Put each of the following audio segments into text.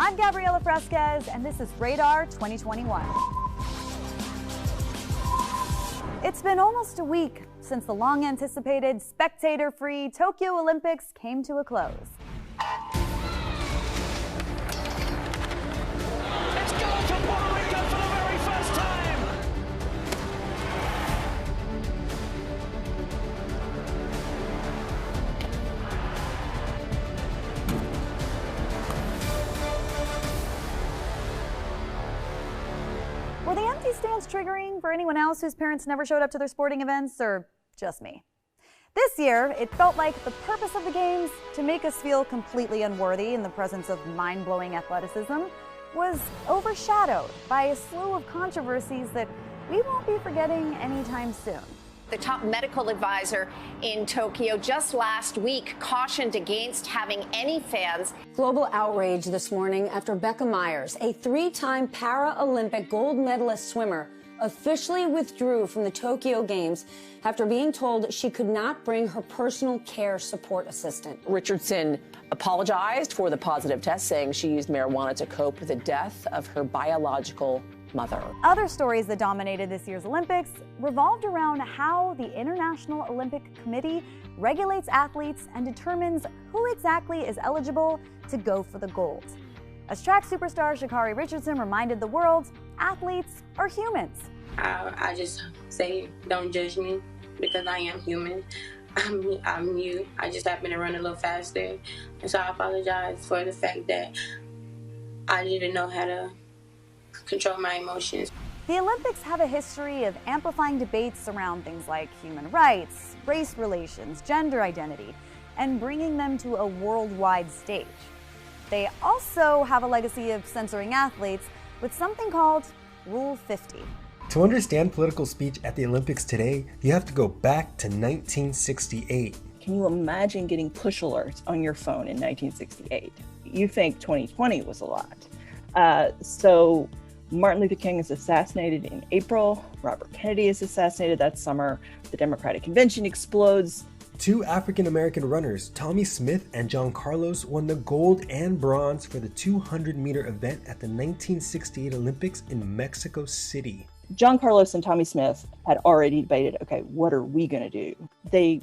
I'm Gabriela Fresquez, and this is Radar 2021. It's been almost a week since the long-anticipated, spectator-free Tokyo Olympics came to a close. It's gone for Puerto Rico for the very first time! Were the empty stands triggering for anyone else whose parents never showed up to their sporting events, or just me? This year, it felt like the purpose of the games, to make us feel completely unworthy in the presence of mind-blowing athleticism, was overshadowed by a slew of controversies that we won't be forgetting anytime soon. The top medical advisor in Tokyo just last week cautioned against having any fans. Global outrage this morning after Becca Myers, a three-time Paralympic gold medalist swimmer, officially withdrew from the Tokyo Games after being told she could not bring her personal care support assistant. Richardson apologized for the positive test, saying she used marijuana to cope with the death of her biological mother. Other stories that dominated this year's Olympics revolved around how the International Olympic Committee regulates athletes and determines who exactly is eligible to go for the gold. As track superstar Sha'Carri Richardson reminded the world, athletes are humans. I just say, don't judge me, because I am human. I'm you. I just happen to run a little faster. And so I apologize for the fact that I didn't know how to control my emotions. The Olympics have a history of amplifying debates around things like human rights, race relations, gender identity, and bringing them to a worldwide stage. They also have a legacy of censoring athletes with something called Rule 50. To understand political speech at the Olympics today, you have to go back to 1968. Can you imagine getting push alerts on your phone in 1968? You think 2020 was a lot. So Martin Luther King is assassinated in April. Robert Kennedy is assassinated that summer. The Democratic Convention explodes. Two African-American runners, Tommie Smith and John Carlos, won the gold and bronze for the 200-meter event at the 1968 Olympics in Mexico City. John Carlos and Tommie Smith had already debated, okay, what are we going to do? They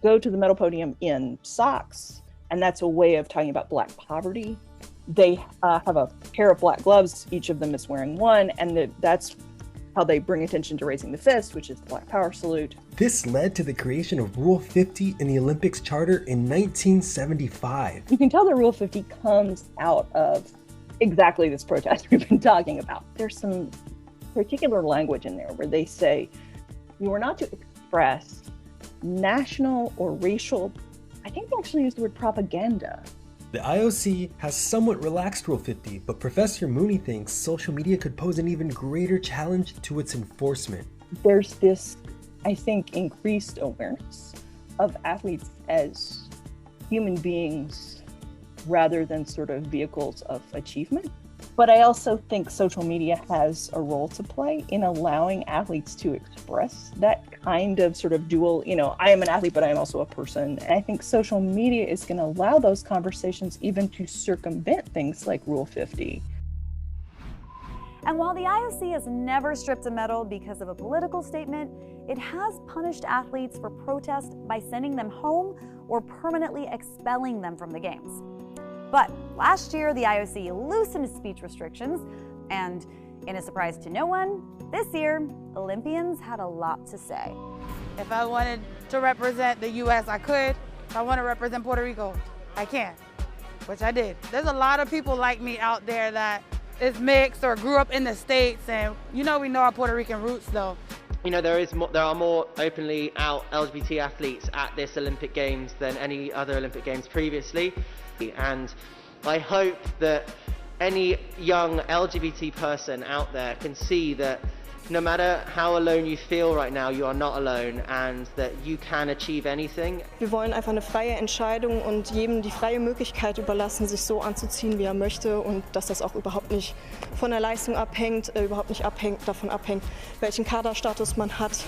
go to the medal podium in socks, and that's a way of talking about Black poverty. They have a pair of black gloves, each of them is wearing one, and that's how they bring attention to raising the fist, which is the Black Power salute. This led to the creation of Rule 50 in the Olympics Charter in 1975. You can tell that Rule 50 comes out of exactly this protest we've been talking about. There's some particular language in there where they say you are not to express national or racial, I think they actually use the word propaganda. The IOC has somewhat relaxed Rule 50, but Professor Mooney thinks social media could pose an even greater challenge to its enforcement. There's this, I think, increased awareness of athletes as human beings rather than sort of vehicles of achievement. But I also think social media has a role to play in allowing athletes to express that kind of sort of dual, I am an athlete, but I am also a person. And I think social media is going to allow those conversations even to circumvent things like Rule 50. And while the IOC has never stripped a medal because of a political statement, it has punished athletes for protest by sending them home or permanently expelling them from the games. But last year, the IOC loosened speech restrictions, and in a surprise to no one, this year, Olympians had a lot to say. If I wanted to represent the U.S., I could. If I want to represent Puerto Rico, I can, which I did. There's a lot of people like me out there that is mixed or grew up in the States, and we know our Puerto Rican roots, though. There are more openly out LGBT athletes at this Olympic Games than any other Olympic Games previously. And I hope that any young LGBT person out there can see that no matter how alone you feel right now, you are not alone and that you can achieve anything. Wir wollen einfach eine freie Entscheidung und jedem die freie Möglichkeit überlassen, sich so anzuziehen, wie er möchte, und dass das auch überhaupt nicht von der Leistung abhängt, überhaupt nicht davon abhängt, welchen Kaderstatus man hat.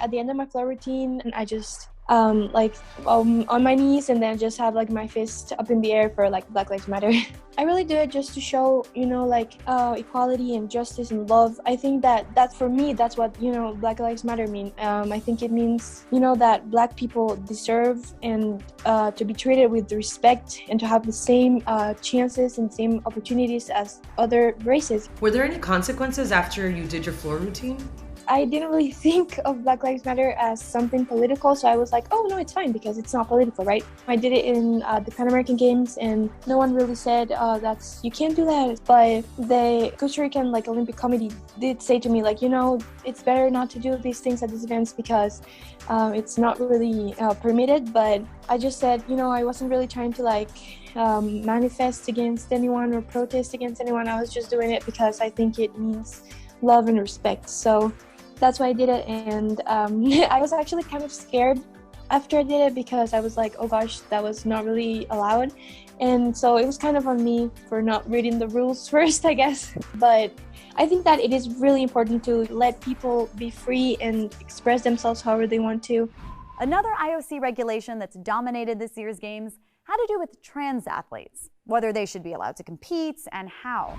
At the end of my flow routine, I just on my knees and then just have like my fist up in the air for like Black Lives Matter. I really do it just to show, equality and justice and love. I think that's for me, that's what, Black Lives Matter mean. I think it means, that Black people deserve and to be treated with respect and to have the same chances and same opportunities as other races. Were there any consequences after you did your floor routine? I didn't really think of Black Lives Matter as something political, so I was like, oh no, it's fine because it's not political, right? I did it in the Pan American Games and no one really said you can't do that. But the Costa Rican Olympic Committee did say to me it's better not to do these things at these events because it's not really permitted. But I just said, I wasn't really trying to manifest against anyone or protest against anyone. I was just doing it because I think it means love and respect. So that's why I did it, and I was actually kind of scared after I did it because I was like, oh gosh, that was not really allowed. And so it was kind of on me for not reading the rules first, I guess. But I think that it is really important to let people be free and express themselves however they want to. Another IOC regulation that's dominated this year's games had to do with trans athletes, whether they should be allowed to compete and how.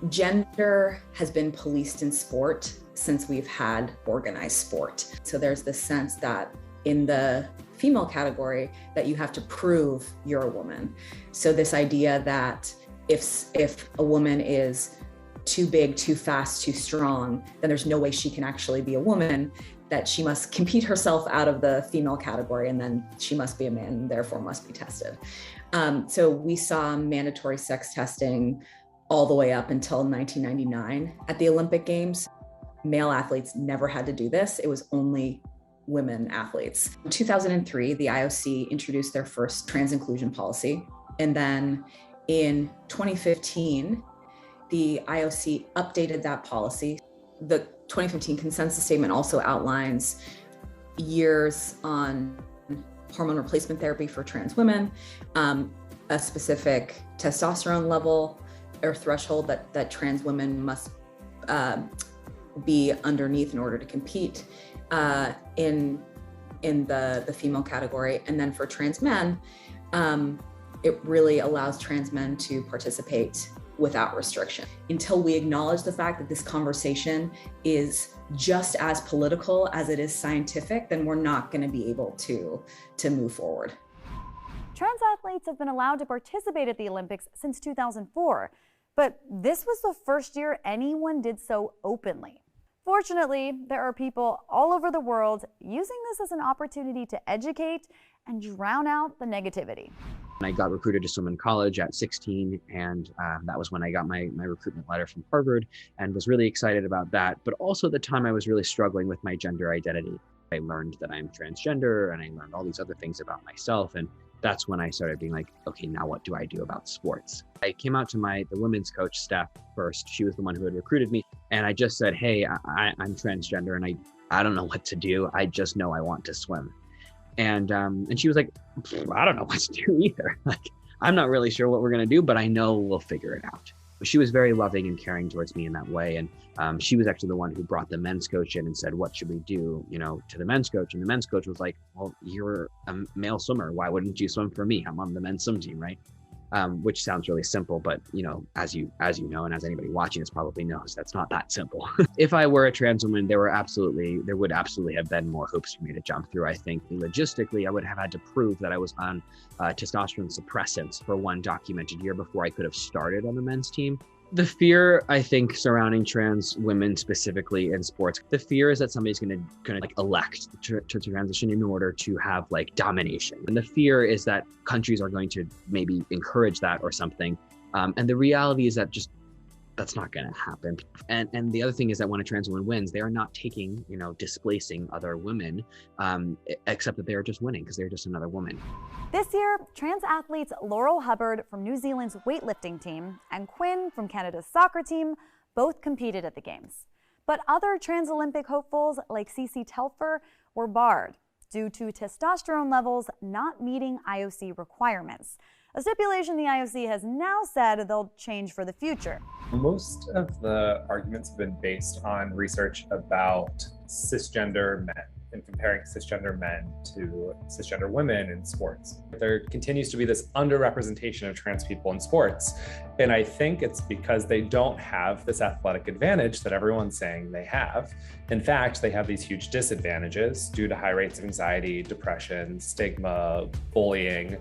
Gender has been policed in sport since we've had organized sport. So there's this sense that in the female category that you have to prove you're a woman. So this idea that if a woman is too big, too fast, too strong, then there's no way she can actually be a woman, that she must compete herself out of the female category and then she must be a man and therefore must be tested. So we saw mandatory sex testing all the way up until 1999 at the Olympic Games. Male athletes never had to do this. It was only women athletes. In 2003, the IOC introduced their first trans inclusion policy. And then in 2015, the IOC updated that policy. The 2015 consensus statement also outlines years on hormone replacement therapy for trans women, a specific testosterone level or threshold that trans women must be underneath in order to compete in the female category. And then for trans men, it really allows trans men to participate without restriction. Until we acknowledge the fact that this conversation is just as political as it is scientific, then we're not going to be able to move forward. Trans athletes have been allowed to participate at the Olympics since 2004, but this was the first year anyone did so openly. Fortunately, there are people all over the world using this as an opportunity to educate and drown out the negativity. I got recruited to swim in college at 16, and that was when I got my recruitment letter from Harvard and was really excited about that. But also at the time I was really struggling with my gender identity. I learned that I'm transgender and I learned all these other things about myself. And that's when I started being like, okay, now what do I do about sports? I came out to the women's coach, Steph, first. She was the one who had recruited me. And I just said, hey, I'm transgender and I don't know what to do. I just know I want to swim. And she was like, I don't know what to do either. Like, I'm not really sure what we're going to do, but I know we'll figure it out. She was very loving and caring towards me in that way. And she was actually the one who brought the men's coach in and said, what should we do, to the men's coach? And the men's coach was like, well, you're a male swimmer. Why wouldn't you swim for me? I'm on the men's swim team, right? Which sounds really simple, but as you know, and as anybody watching this probably knows, that's not that simple. If I were a trans woman, there would absolutely have been more hoops for me to jump through. I think logistically, I would have had to prove that I was on testosterone suppressants for one documented year before I could have started on the men's team. The fear, I think, surrounding trans women specifically in sports, the fear is that somebody's going to elect to transition in order to have domination. And the fear is that countries are going to maybe encourage that or something. And the reality is that that's not going to happen. And the other thing is that when a trans woman wins, they are not displacing other women, except that they are just winning because they're just another woman. This year, trans athletes Laurel Hubbard from New Zealand's weightlifting team and Quinn from Canada's soccer team both competed at the Games. But other trans Olympic hopefuls like Cece Telfer were barred due to testosterone levels not meeting IOC requirements. A stipulation the IOC has now said they'll change for the future. Most of the arguments have been based on research about cisgender men in comparing cisgender men to cisgender women in sports. There continues to be this underrepresentation of trans people in sports. And I think it's because they don't have this athletic advantage that everyone's saying they have. In fact, they have these huge disadvantages due to high rates of anxiety, depression, stigma, bullying,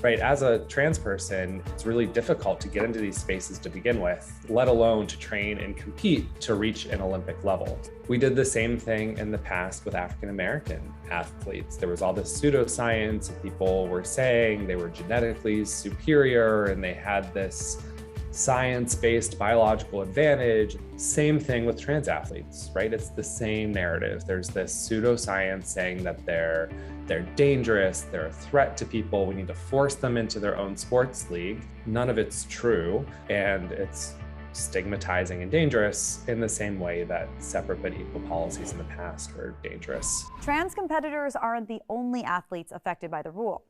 right? As a trans person, it's really difficult to get into these spaces to begin with, let alone to train and compete to reach an Olympic level. We did the same thing in the past with African-American athletes. There was all this pseudoscience, and people were saying they were genetically superior and they had this science-based biological advantage. Same thing with trans athletes, right? It's the same narrative. There's this pseudoscience saying that they're dangerous, they're a threat to people, we need to force them into their own sports league. None of it's true, and it's stigmatizing and dangerous in the same way that separate but equal policies in the past were dangerous. Trans competitors aren't the only athletes affected by the rule.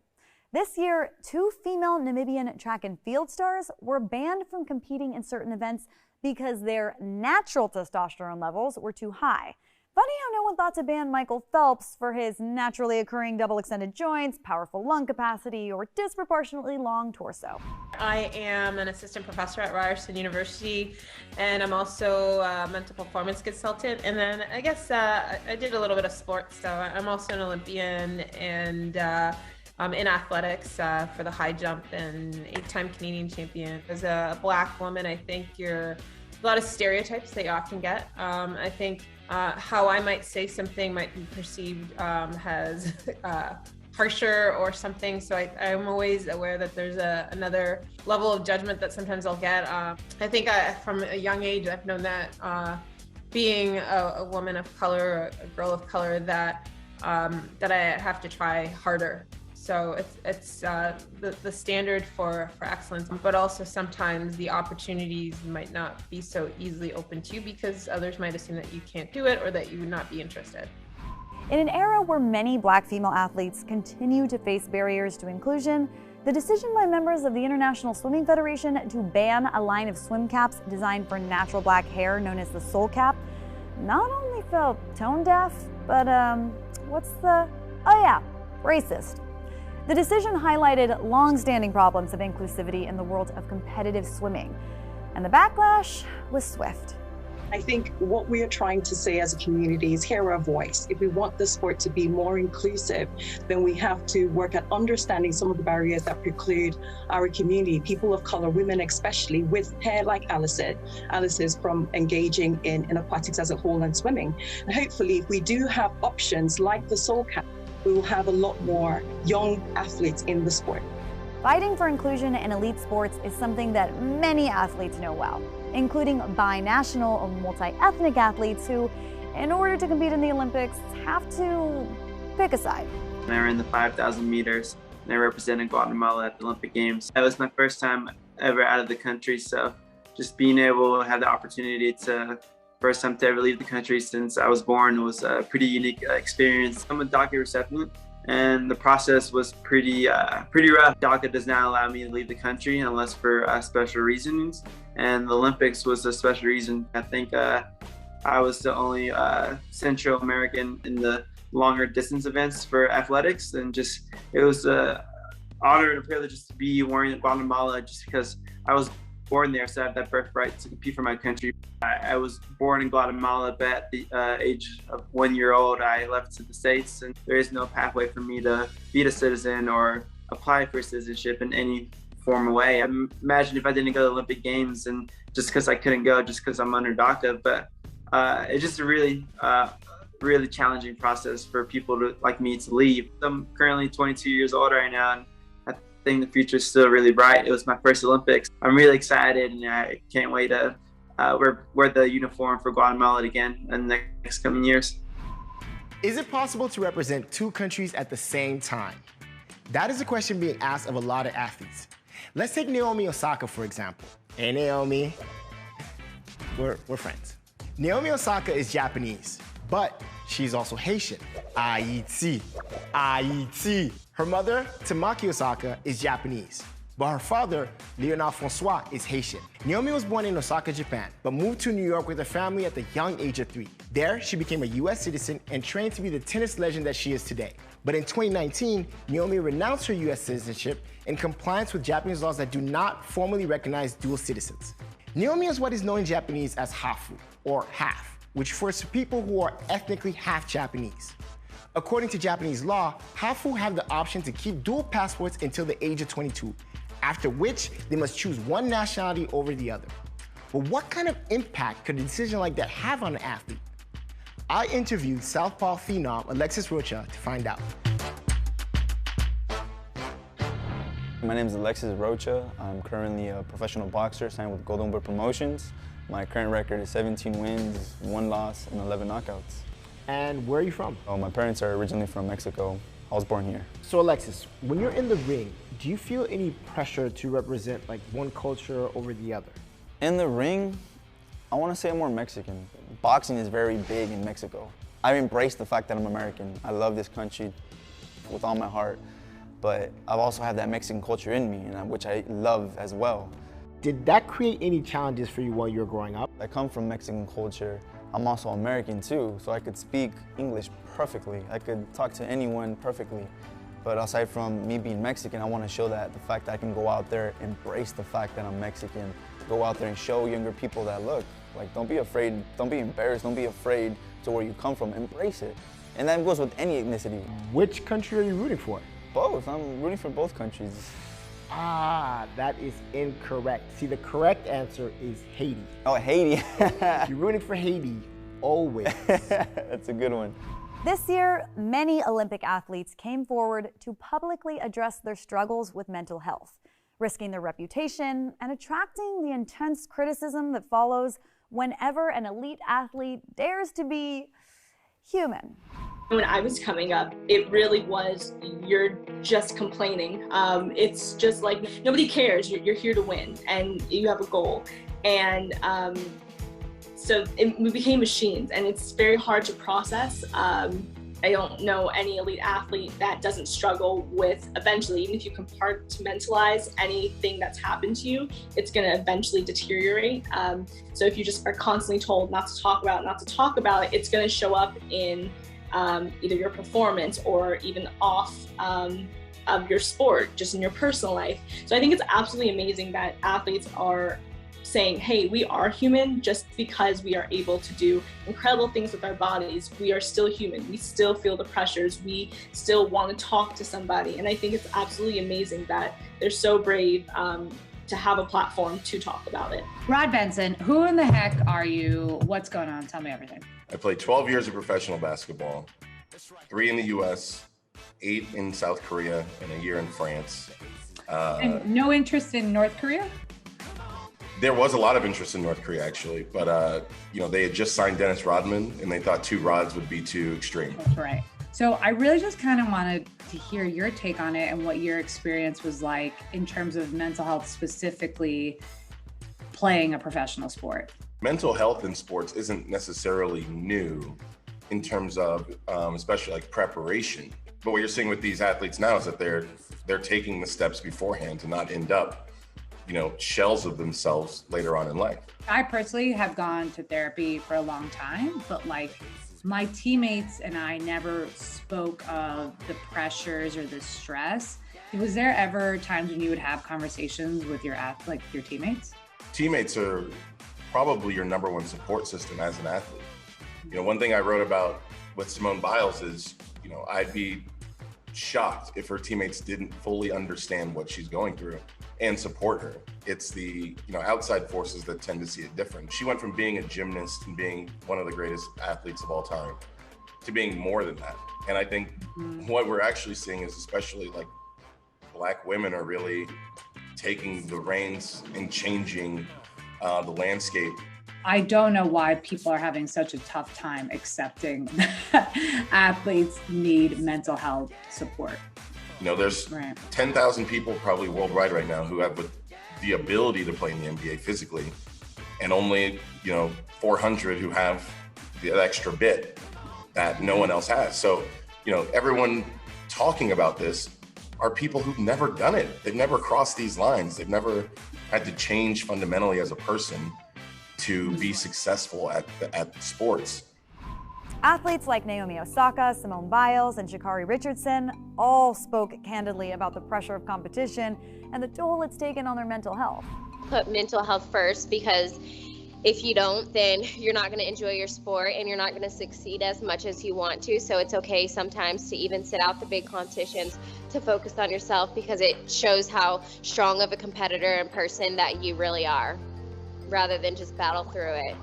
This year, 2 female Namibian track and field stars were banned from competing in certain events because their natural testosterone levels were too high. Funny how no one thought to ban Michael Phelps for his naturally occurring double extended joints, powerful lung capacity, or disproportionately long torso. I am an assistant professor at Ryerson University, and I'm also a mental performance consultant. And then I guess I did a little bit of sports, so I'm also an Olympian and in athletics for the high jump and 8-time Canadian champion. As a Black woman, I think a lot of stereotypes that you often get. I think how I might say something might be perceived as harsher or something. So I'm always aware that there's another level of judgment that sometimes I'll get. I think from a young age, I've known that being a woman of color, a girl of color, that I have to try harder. So it's the standard for excellence, but also sometimes the opportunities might not be so easily open to you because others might assume that you can't do it or that you would not be interested. In an era where many Black female athletes continue to face barriers to inclusion, the decision by members of the International Swimming Federation to ban a line of swim caps designed for natural Black hair known as the Soul Cap not only felt tone deaf, but racist. The decision highlighted long-standing problems of inclusivity in the world of competitive swimming, and the backlash was swift. I think what we are trying to say as a community is hear our voice. If we want the sport to be more inclusive, then we have to work at understanding some of the barriers that preclude our community, people of color, women especially, with hair like Alice's from engaging in aquatics as a whole and swimming. And hopefully, if we do have options like the Soul Cap, we will have a lot more young athletes in the sport. Fighting for inclusion in elite sports is something that many athletes know well, including binational or multi-ethnic athletes who, in order to compete in the Olympics, have to pick a side. I ran the 5,000 meters and I represented Guatemala at the Olympic Games. That was my first time ever out of the country, so just being able to have the opportunity to first time to ever leave the country since I was born was a pretty unique experience. I'm a DACA recipient, and the process was pretty rough. DACA does not allow me to leave the country unless for special reasons, and the Olympics was a special reason. I think I was the only Central American in the longer distance events for athletics, and just it was an honor and a privilege just to be wearing Guatemala just because I was born there, so I have that birthright to compete for my country. I was born in Guatemala, but at the age of 1 year old, I left to the States, and there is no pathway for me to be a citizen or apply for citizenship in any form or way. Imagine if I didn't go to the Olympic Games, and just because I couldn't go, just because I'm under DACA, but it's just a really challenging process for people like me to leave. I'm currently 22 years old right now, and I think the future is still really bright. It was my first Olympics. I'm really excited, and I can't wait to wear the uniform for Guatemala again in the next coming years. Is it possible to represent 2 countries at the same time? That is a question being asked of a lot of athletes. Let's take Naomi Osaka, for example. Hey, Naomi. We're friends. Naomi Osaka is Japanese, but she's also Haitian. Aitsi. Her mother, Tamaki Osaka, is Japanese. But her father, Leonard Francois, is Haitian. Naomi was born in Osaka, Japan, but moved to New York with her family at the young age of 3. There, she became a US citizen and trained to be the tennis legend that she is today. But in 2019, Naomi renounced her US citizenship in compliance with Japanese laws that do not formally recognize dual citizens. Naomi is what is known in Japanese as hafu, or half, which refers to people who are ethnically half Japanese. According to Japanese law, hafu have the option to keep dual passports until the age of 22, after which they must choose one nationality over the other. But what kind of impact could a decision like that have on an athlete? I interviewed Southpaw phenom Alexis Rocha to find out. My name is Alexis Rocha. I'm currently a professional boxer signed with Golden Boy Promotions. My current record is 17 wins, 1 loss, and 11 knockouts. And where are you from? Oh, my parents are originally from Mexico. I was born here. So Alexis, when you're in the ring, do you feel any pressure to represent like one culture over the other? In the ring, I want to say I'm more Mexican. Boxing is very big in Mexico. I've embraced the fact that I'm American. I love this country with all my heart, but I've also had that Mexican culture in me, which I love as well. Did that create any challenges for you while you were growing up? I come from Mexican culture. I'm also American too, so I could speak English perfectly. I could talk to anyone perfectly. But aside from me being Mexican, I want to show that the fact that I can go out there, embrace the fact that I'm Mexican, go out there and show younger people that, look, like, don't be afraid, don't be embarrassed, don't be afraid to where you come from, embrace it. And that goes with any ethnicity. Which country are you rooting for? Both, I'm rooting for both countries. Ah, that is incorrect. See, the correct answer is Haiti. Oh, Haiti. You're rooting for Haiti, always. That's a good one. This year, many Olympic athletes came forward to publicly address their struggles with mental health, risking their reputation and attracting the intense criticism that follows whenever an elite athlete dares to be human. When I was coming up, it really was, you're just complaining. It's just like, nobody cares. You're here to win and you have a goal. And so we became machines, and it's very hard to process. I don't know any elite athlete that doesn't struggle with eventually, even if you compartmentalize anything that's happened to you, it's going to eventually deteriorate. So if you just are constantly told not to talk about it, it's going to show up in either your performance or even off of your sport, just in your personal life. So I think it's absolutely amazing that athletes are saying, hey, we are human. Just because we are able to do incredible things with our bodies, we are still human. We still feel the pressures. We still want to talk to somebody. And I think it's absolutely amazing that they're so brave to have a platform to talk about it. Rod Benson, who in the heck are you? What's going on? Tell me everything. I played 12 years of professional basketball, 3 in the US, 8 in South Korea, and a year in France. And no interest in North Korea? There was a lot of interest in North Korea, actually, but they had just signed Dennis Rodman, and they thought 2 rods would be too extreme. That's right. So I really just kind of wanted to hear your take on it and what your experience was like in terms of mental health, specifically playing a professional sport. Mental health in sports isn't necessarily new in terms of, especially like preparation. But what you're seeing with these athletes now is that they're taking the steps beforehand to not end up shells of themselves later on in life. I personally have gone to therapy for a long time, but like my teammates and I never spoke of the pressures or the stress. Was there ever times when you would have conversations with your teammates? Teammates are probably your number one support system as an athlete. One thing I wrote about with Simone Biles is, I'd be shocked if her teammates didn't fully understand what she's going through and support her. It's the outside forces that tend to see it different. She went from being a gymnast and being one of the greatest athletes of all time to being more than that. And I think what we're actually seeing is, especially like Black women are really taking the reins and changing the landscape. I don't know why people are having such a tough time accepting that athletes need mental health support. There's 10,000 people probably worldwide right now who have the ability to play in the NBA physically, and only 400 who have the extra bit that no one else has. So everyone talking about this are people who've never done it. They've never crossed these lines. They've never had to change fundamentally as a person to be successful at sports. Athletes like Naomi Osaka, Simone Biles, and Sha'Carri Richardson all spoke candidly about the pressure of competition and the toll it's taken on their mental health. Put mental health first, because if you don't, then you're not going to enjoy your sport and you're not going to succeed as much as you want to. So it's okay sometimes to even sit out the big competitions to focus on yourself, because it shows how strong of a competitor and person that you really are, rather than just battle through it.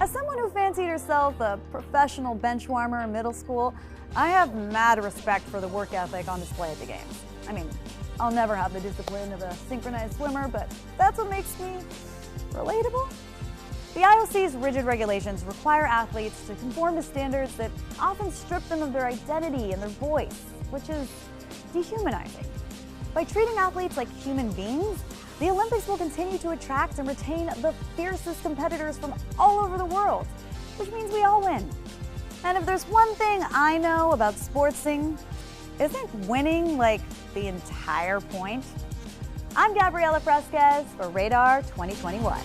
As someone who fancied herself a professional bench warmer in middle school, I have mad respect for the work ethic on display at the games. I mean, I'll never have the discipline of a synchronized swimmer, but that's what makes me relatable. The IOC's rigid regulations require athletes to conform to standards that often strip them of their identity and their voice, which is dehumanizing. By treating athletes like human beings, the Olympics will continue to attract and retain the fiercest competitors from all over the world, which means we all win. And if there's one thing I know about sportsing, isn't winning like the entire point? I'm Gabriela Fresquez for Radar 2021.